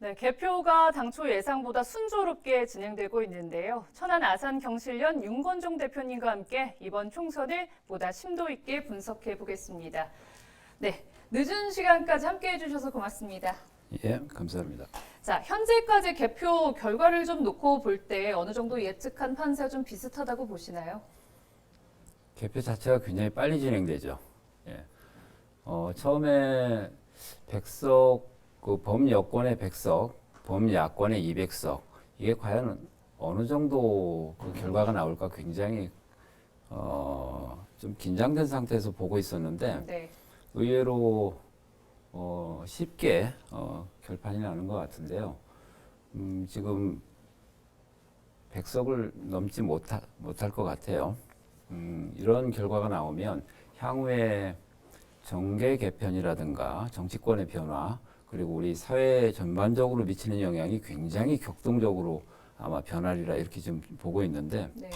네, 개표가 당초 예상보다 순조롭게 진행되고 있는데요. 천안 아산 경실련 윤건종 대표님과 함께 이번 총선을 보다 심도 있게 분석해 보겠습니다. 네, 늦은 시간까지 함께 해주셔서 고맙습니다. 예, 감사합니다. 자, 현재까지 개표 결과를 좀 놓고 볼 때 어느 정도 예측한 판세가 좀 비슷하다고 보시나요? 개표 자체가 굉장히 빨리 진행되죠. 예. 처음에 100석, 그 범여권의 100석, 범야권의 200석, 이게 과연 어느 정도 그 결과가 나올까 굉장히 좀 긴장된 상태에서 보고 있었는데 네. 의외로 쉽게 결판이 나는 것 같은데요. 지금 100석을 넘지 못할 것 같아요. 이런 결과가 나오면 향후에 정계 개편이라든가 정치권의 변화, 그리고 우리 사회 전반적으로 미치는 영향이 굉장히 격동적으로 아마 변하리라 이렇게 좀 보고 있는데, 네.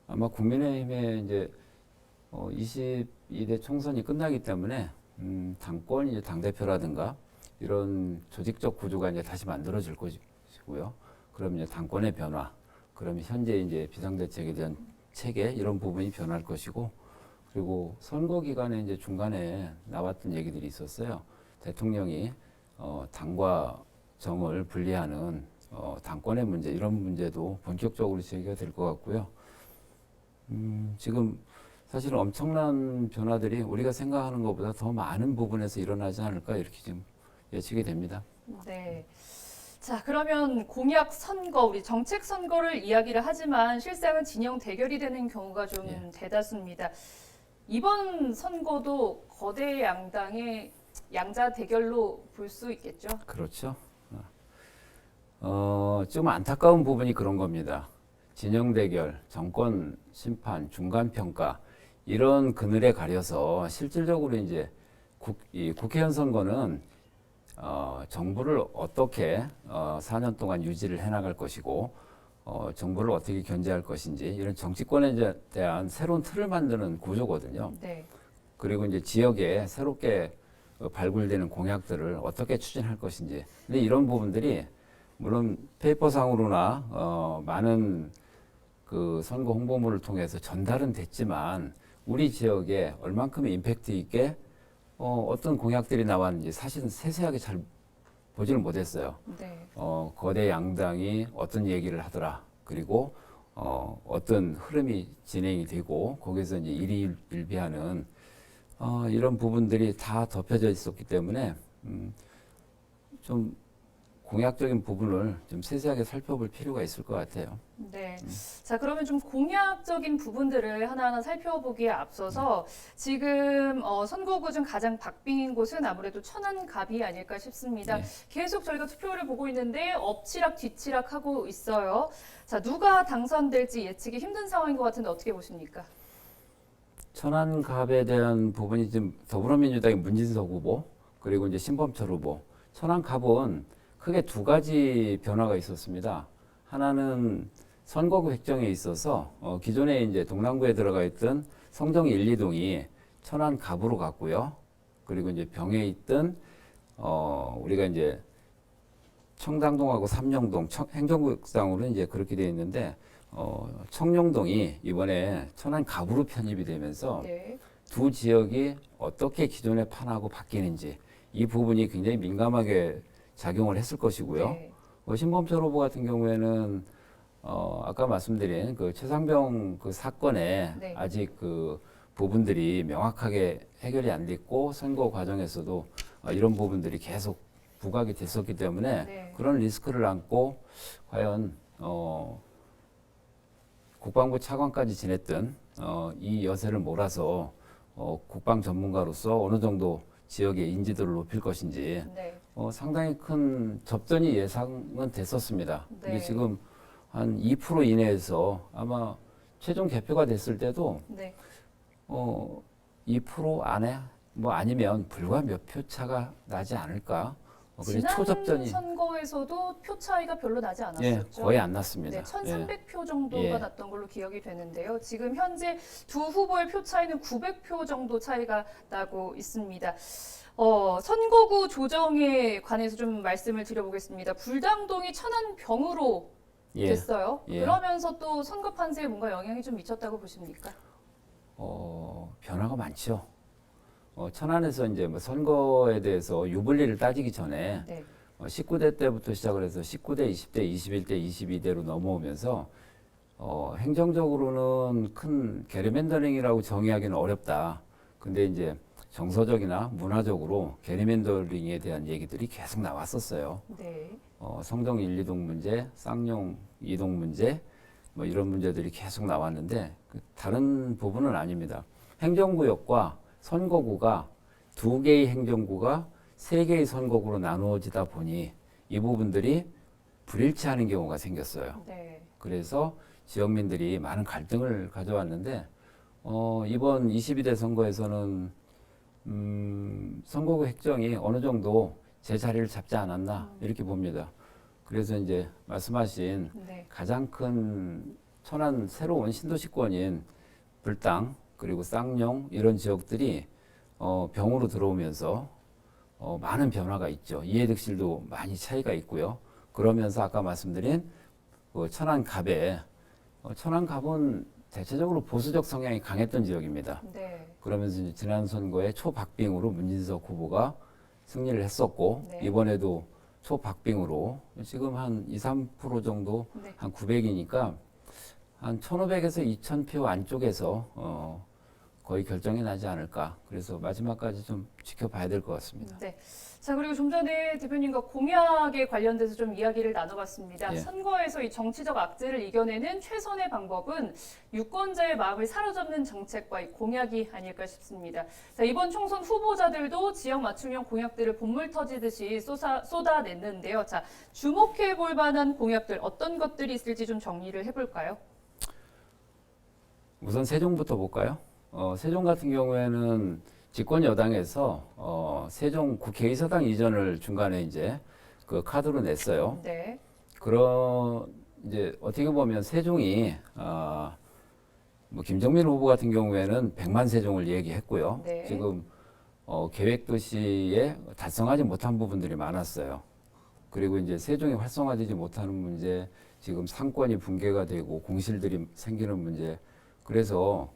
아마 국민의힘의 이제 22대 총선이 끝나기 때문에 당권 이제 당 대표라든가 이런 조직적 구조가 이제 다시 만들어질 것이고요. 그럼 이제 당권의 변화, 그러면 현재 이제 비상대책에 대한 체계 이런 부분이 변할 것이고, 그리고 선거 기간에 이제 중간에 나왔던 얘기들이 있었어요. 대통령이 당과 정을 분리하는 당권의 문제, 이런 문제도 본격적으로 제기가 될 것 같고요. 지금 사실은 엄청난 변화들이 우리가 생각하는 것보다 더 많은 부분에서 일어나지 않을까 이렇게 지금 예측이 됩니다. 네. 자, 그러면 공약 선거, 우리 정책 선거를 이야기를 하지만 실상은 진영 대결이 되는 경우가 좀 예. 대다수입니다. 이번 선거도 거대 양당의 양자 대결로 볼 수 있겠죠? 그렇죠. 좀 안타까운 부분이 그런 겁니다. 진영 대결, 정권 심판, 중간 평가 이런 그늘에 가려서 실질적으로 이제 이 국회의원 선거는 정부를 어떻게 4년 동안 유지를 해나갈 것이고 정부를 어떻게 견제할 것인지 이런 정치권에 대한 새로운 틀을 만드는 구조거든요. 네. 그리고 이제 지역에 새롭게 발굴되는 공약들을 어떻게 추진할 것인지. 근데 이런 부분들이 물론 페이퍼상으로나 많은 그 선거 홍보물을 통해서 전달은 됐지만 우리 지역에 얼만큼의 임팩트 있게 어떤 공약들이 나왔는지 사실은 세세하게 잘 보지를 못했어요. 네. 거대 양당이 어떤 얘기를 하더라. 그리고 어떤 흐름이 진행이 되고 거기서 이제 일희일비하는 이런 부분들이 다 덮여져 있었기 때문에 좀 공약적인 부분을 좀 세세하게 살펴볼 필요가 있을 것 같아요. 네. 자, 그러면 좀 공약적인 부분들을 하나하나 살펴보기에 앞서서 지금 선거구 중 가장 박빙인 곳은 아무래도 천안갑이 아닐까 싶습니다. 네. 계속 저희가 투표를 보고 있는데 엎치락 뒤치락 하고 있어요. 자, 누가 당선될지 예측이 힘든 상황인 것 같은데 어떻게 보십니까? 천안갑에 대한 부분이 지금 더불어민주당의 문진석 후보 그리고 이제 신범철 후보. 천안갑은 크게 두 가지 변화가 있었습니다. 하나는 선거구 획정에 있어서 기존에 이제 동남구에 들어가 있던 성정 1, 2동이 천안갑으로 갔고요. 그리고 이제 병에 있던 우리가 이제 청담동하고 삼령동 행정구역상으로 이제 그렇게 되어 있는데 청룡동이 이번에 천안갑으로 편입이 되면서 네. 두 지역이 어떻게 기존의 판하고 바뀌는지 이 부분이 굉장히 민감하게 작용을 했을 것이고요. 네. 신범철 후보 같은 경우에는 아까 말씀드린 그 최상병 그 사건에 네. 아직 그 부분들이 명확하게 해결이 안 됐고 선거 과정에서도 이런 부분들이 계속 부각이 됐었기 때문에 네. 그런 리스크를 안고 과연 국방부 차관까지 지냈던 이 여세를 몰아서 국방 전문가로서 어느 정도 지역의 인지도를 높일 것인지 네. 상당히 큰 접전이 예상은 됐었습니다. 네. 근데 지금 한 2% 이내에서 아마 최종 개표가 됐을 때도 네. 2% 안에 뭐 아니면 불과 몇 표 차가 나지 않을까. 그래서 지난 초접전이 선거에서도 표 차이가 별로 나지 예, 않았었죠? 거의 안 났습니다. 네, 1,300표 정도가 예. 났던 걸로 기억이 되는데요. 지금 현재 두 후보의 표 차이는 900표 정도 차이가 나고 있습니다. 선거구 조정에 관해서 좀 말씀을 드려보겠습니다. 불당동이 천안병으로 예. 됐어요. 예. 그러면서 또 선거 판세에 뭔가 영향이 좀 미쳤다고 보십니까? 변화가 많죠. 천안에서 이제 뭐 선거에 대해서 유불리를 따지기 전에 네. 19대 때부터 시작을 해서 19대, 20대, 21대, 22대로 넘어오면서 행정적으로는 큰 게리맨더링이라고 정의하기는 어렵다. 근데 이제 정서적이나 문화적으로 게리맨더링에 대한 얘기들이 계속 나왔었어요. 네. 성동 1, 2동 문제, 쌍용 2동 문제, 뭐 이런 문제들이 계속 나왔는데 다른 부분은 아닙니다. 행정구역과 선거구가 두 개의 행정구가 세 개의 선거구로 나누어지다 보니 이 부분들이 불일치하는 경우가 생겼어요. 네. 그래서 지역민들이 많은 갈등을 가져왔는데 이번 22대 선거에서는 선거구 획정이 어느 정도 제 자리를 잡지 않았나 이렇게 봅니다. 그래서 이제 말씀하신 네. 가장 큰 천안 새로운 신도시권인 불당 그리고 쌍용 이런 지역들이 병으로 들어오면서 많은 변화가 있죠. 이해득실도 많이 차이가 있고요. 그러면서 아까 말씀드린 그 천안갑에 천안갑은 대체적으로 보수적 성향이 강했던 지역입니다. 네. 그러면서 이제 지난 선거에 초박빙으로 문진석 후보가 승리를 했었고 네. 이번에도 초박빙으로 지금 한 2, 3% 정도 네. 한 900이니까 한 1,500에서 2,000표 안쪽에서 거의 결정이 나지 않을까. 그래서 마지막까지 좀 지켜봐야 될 것 같습니다. 네. 자, 그리고 좀 전에 대표님과 공약에 관련돼서 좀 이야기를 나눠봤습니다. 예. 선거에서 이 정치적 악재를 이겨내는 최선의 방법은 유권자의 마음을 사로잡는 정책과 이 공약이 아닐까 싶습니다. 자, 이번 총선 후보자들도 지역 맞춤형 공약들을 본물 터지듯이 쏟아냈는데요. 자, 주목해 볼 만한 공약들 어떤 것들이 있을지 좀 정리를 해볼까요? 우선 세종부터 볼까요? 세종 같은 경우에는 집권 여당에서 세종 국회의사당 이전을 중간에 이제 그 카드로 냈어요. 네. 이제 어떻게 보면 세종이 뭐 김정민 후보 같은 경우에는 100만 세종을 얘기했고요. 네. 지금 계획 도시에 달성하지 못한 부분들이 많았어요. 그리고 이제 세종이 활성화되지 못하는 문제, 지금 상권이 붕괴가 되고 공실들이 생기는 문제. 그래서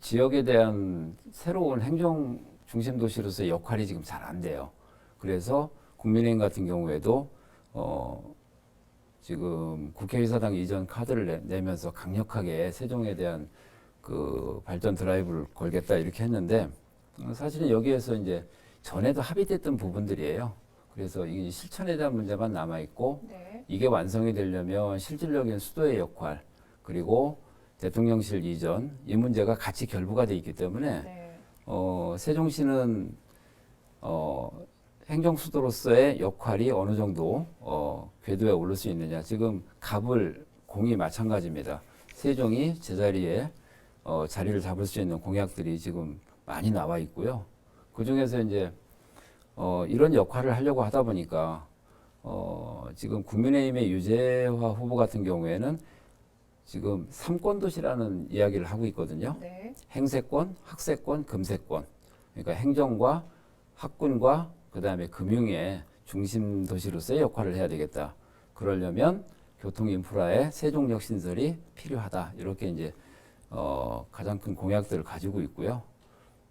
지역에 대한 새로운 행정 중심 도시로서의 역할이 지금 잘 안 돼요. 그래서 국민의힘 같은 경우에도 지금 국회의사당 이전 카드를 내면서 강력하게 세종에 대한 그 발전 드라이브를 걸겠다 이렇게 했는데 사실은 여기에서 이제 전에도 합의됐던 부분들이에요. 그래서 이 실천에 대한 문제만 남아 있고 네. 이게 완성이 되려면 실질적인 수도의 역할 그리고 대통령실 이전 이 문제가 같이 결부가 돼 있기 때문에 네. 세종시는 행정 수도로서의 역할이 어느 정도 궤도에 오를 수 있느냐. 지금 갑을 공이 마찬가지입니다. 세종이 제자리에 자리를 잡을 수 있는 공약들이 지금 많이 나와 있고요. 그 중에서 이제 이런 역할을 하려고 하다 보니까 지금 국민의힘의 유재화 후보 같은 경우에는 지금 삼권도시라는 이야기를 하고 있거든요. 네. 행세권, 학세권, 금세권. 그러니까 행정과 학군과 그다음에 금융의 중심 도시로서의 역할을 해야 되겠다. 그러려면 교통 인프라의 세종역 신설이 필요하다. 이렇게 이제 가장 큰 공약들을 가지고 있고요.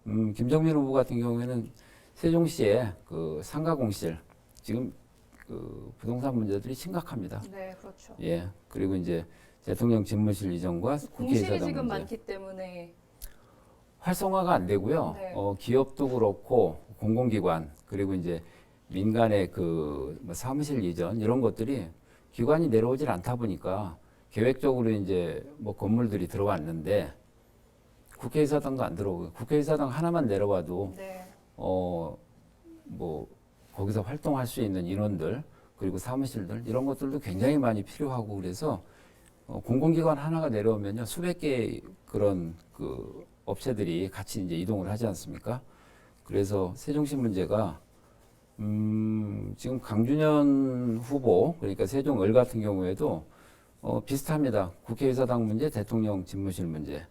김정민 후보 같은 경우에는 세종시의 그 상가 공실 지금 그 부동산 문제들이 심각합니다. 네, 그렇죠. 예. 그리고 이제 대통령 집무실 이전과 공실이 국회의사당 지금 문제. 많기 때문에 활성화가 안 되고요. 네. 기업도 그렇고 공공기관 그리고 이제 민간의 그뭐 사무실 이전 이런 것들이 기관이 내려오질 않다 보니까 계획적으로 이제 뭐 건물들이 들어왔는데 국회의사당도 안 들어오고 국회의사당 하나만 내려와도 네. 뭐 거기서 활동할 수 있는 인원들 그리고 사무실들 이런 것들도 굉장히 많이 필요하고 그래서 공공기관 하나가 내려오면요 수백 개의 그런 그 업체들이 같이 이제 이동을 하지 않습니까? 그래서 세종시 문제가 지금 강준현 후보 그러니까 세종을 같은 경우에도 비슷합니다. 국회의사당 문제, 대통령 집무실 문제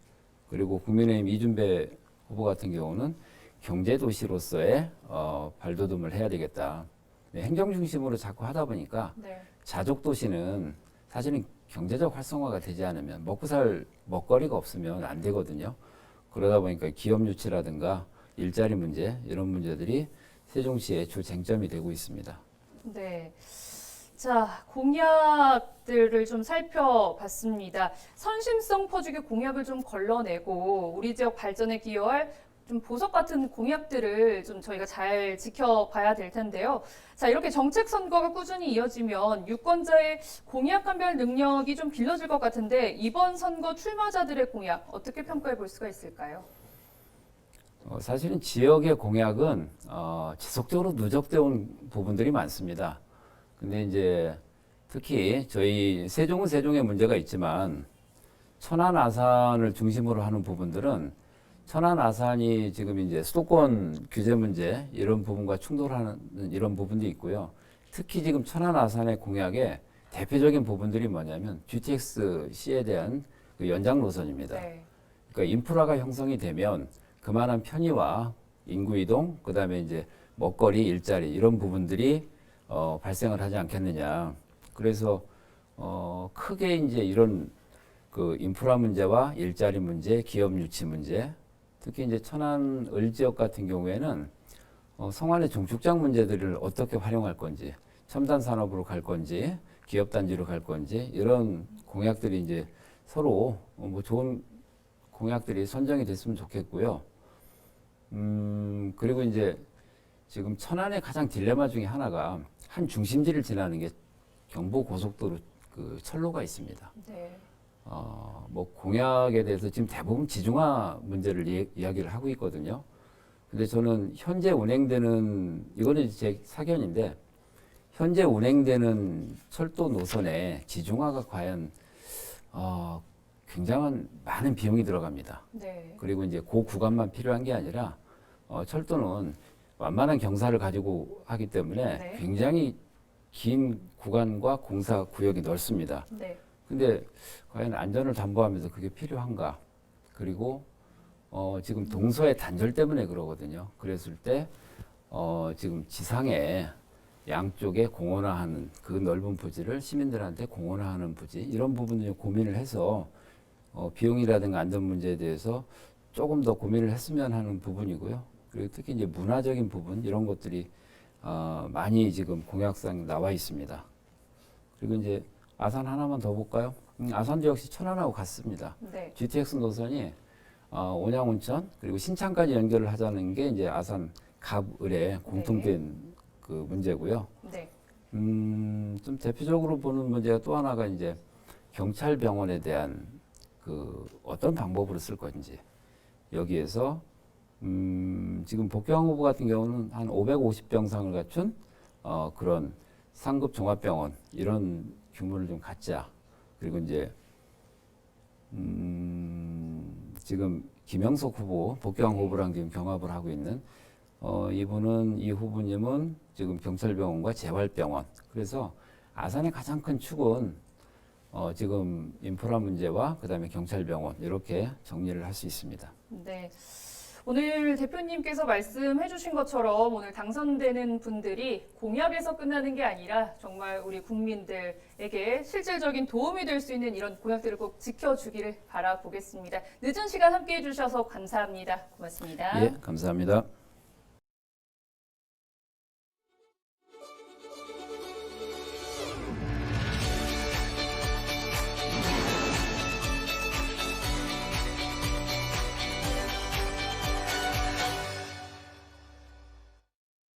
그리고 국민의힘 이준배 후보 같은 경우는 경제 도시로서의 발돋움을 해야 되겠다. 네, 행정 중심으로 자꾸 하다 보니까 네. 자족 도시는 사실은 경제적 활성화가 되지 않으면 먹고 살 먹거리가 없으면 안 되거든요. 그러다 보니까 기업 유치라든가 일자리 문제 이런 문제들이 세종시의 주 쟁점이 되고 있습니다. 네. 자, 공약들을 좀 살펴봤습니다. 선심성 퍼주기 공약을 좀 걸러내고 우리 지역 발전에 기여할 좀 보석 같은 공약들을 좀 저희가 잘 지켜봐야 될 텐데요. 자, 이렇게 정책 선거가 꾸준히 이어지면 유권자의 공약 감별 능력이 좀 길러질 것 같은데 이번 선거 출마자들의 공약 어떻게 평가해 볼 수가 있을까요? 사실은 지역의 공약은 지속적으로 누적되어 온 부분들이 많습니다. 근데 이제 특히 저희 세종은 세종의 문제가 있지만 천안 아산을 중심으로 하는 부분들은 천안 아산이 지금 이제 수도권 규제 문제 이런 부분과 충돌하는 이런 부분도 있고요. 특히 지금 천안 아산의 공약의 대표적인 부분들이 뭐냐면 GTX-C에 대한 그 연장 노선입니다. 네. 그러니까 인프라가 형성이 되면 그만한 편의와 인구 이동, 그다음에 이제 먹거리, 일자리 이런 부분들이 발생을 하지 않겠느냐. 그래서 크게 이제 이런 그 인프라 문제와 일자리 문제, 기업 유치 문제, 특히 이제 천안 을 지역 같은 경우에는 성안의 중축장 문제들을 어떻게 활용할 건지, 첨단 산업으로 갈 건지, 기업 단지로 갈 건지 이런 공약들이 이제 서로 뭐 좋은 공약들이 선정이 됐으면 좋겠고요. 그리고 이제 지금 천안의 가장 딜레마 중에 하나가 한 중심지를 지나는 게 경부 고속도로 그 철로가 있습니다. 네. 뭐 공약에 대해서 지금 대부분 지중화 문제를 이야기를 하고 있거든요. 근데 저는 현재 운행되는 이거는 제 사견인데 현재 운행되는 철도 노선에 지중화가 과연 굉장한 많은 비용이 들어갑니다. 네. 그리고 이제 그 구간만 필요한 게 아니라 철도는 완만한 경사를 가지고 하기 때문에 네. 굉장히 긴 구간과 공사 구역이 넓습니다. 네. 근데 과연 안전을 담보하면서 그게 필요한가? 그리고 지금 동서의 단절 때문에 그러거든요. 그랬을 때 지금 지상에 양쪽에 공원화하는 그 넓은 부지를 시민들한테 공원화하는 부지 이런 부분을 고민을 해서 비용이라든가 안전 문제에 대해서 조금 더 고민을 했으면 하는 부분이고요. 그리고 특히 이제 문화적인 부분 이런 것들이 많이 지금 공약상 나와 있습니다. 그리고 이제 아산 하나만 더 볼까요? 아산도 역시 천안하고 같습니다. 네. GTX 노선이 온양온천 그리고 신창까지 연결을 하자는 게 이제 아산 갑을의 공통된 그 문제고요. 네. 좀 대표적으로 보는 문제가 또 하나가 이제 경찰병원에 대한 그 어떤 방법으로 쓸 건지 여기에서 지금 복경 후보 같은 경우는 한 550병상을 갖춘 그런 상급 종합병원 이런 규모를 좀 갖자. 그리고 이제 지금 김영석 후보, 복경 후보랑 지금 경합을 하고 있는 이 후보님은 지금 경찰병원과 재활병원. 그래서 아산의 가장 큰 축은 지금 인프라 문제와 그다음에 경찰병원 이렇게 정리를 할 수 있습니다. 네. 오늘 대표님께서 말씀해 주신 것처럼 오늘 당선되는 분들이 공약에서 끝나는 게 아니라 정말 우리 국민들에게 실질적인 도움이 될 수 있는 이런 공약들을 꼭 지켜주기를 바라보겠습니다. 늦은 시간 함께해 주셔서 감사합니다. 고맙습니다. 예, 감사합니다.